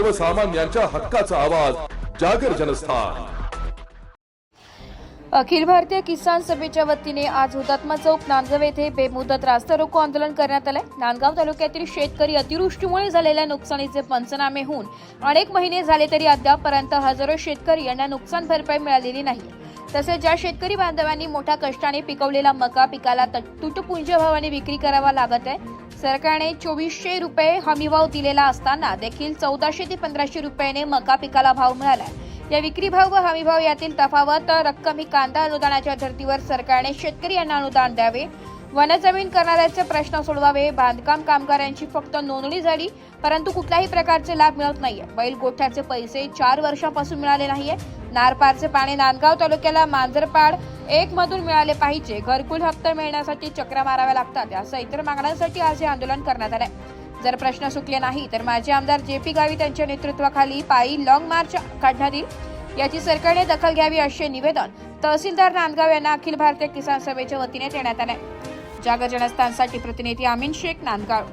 सर्वसामान्यांच्या हक्काचा आवाज जागर जनस्थान। अखिल भारतीय किसान सभेच्या वतीने आज हुतात्मा चौक नांदगाव येथे बेमुदत रास्ता रोको आंदोलन करण्यात आले। नांदगाव तालुक्यातील शेतकरी अतिवृष्टीमुळे झालेल्या नुकसानीचे पंचनामे होऊन अनेक महिने झाले तरी अद्यापपर्यंत हजारो शेतकरी यांना नुकसान भरपाई मिळालेली नाही। तसेच ज्या शेतकरी बांधवांनी मोठ्या कष्टाने पिकवलेला मका पिकाला तुटपुंज भावाने विक्री करावा लागत आहे। सरकारने 2400 रुपये हमीभाव दिलेला असताना देखील 1400 ते 1500 रुपयाने मका पिकाला भाव मिळाला। या विक्री भाव व हमी भाव यातील तफावत रक्कम ही कांदा अनुदानाच्या धर्तीवर सरकारने शेतकरी यांना अनुदान द्यावे, वनजमीन करणाऱ्यांचे प्रश्न सोडवावे। बांधकाम कामगारांची फक्त नोंदणी झाली परंतु कुठल्याही प्रकारचे लाभ मिळत नाहीये। बैल गोठ्याचे पैसे 4 वर्षांपासून मिळाले नाहीये। नारपारचे पाणी नांदगाव तालुक्याला मांजरपाड 1 मधून मिळाले पाहिजे। घरकुल हप्ता मिळण्यासाठी चक्रा माराव्या लागतात अशा इतर मागण्यांसाठी आज हे आंदोलन करण्यात आले। जर प्रश्न सुटले नाही तर माजी आमदार JP गावित यांच्या नेतृत्वाखाली पायी लॉंग मार्च काढण्यात येईल। याची सरकारने दखल घ्यावी असे निवेदन तहसीलदार नांदगाव यांना अखिल भारतीय किसान सभेच्या वतीने देण्यात आले। जागर जनस्थानसाठी प्रतिनिधी आमीन शेख, नांदगाव।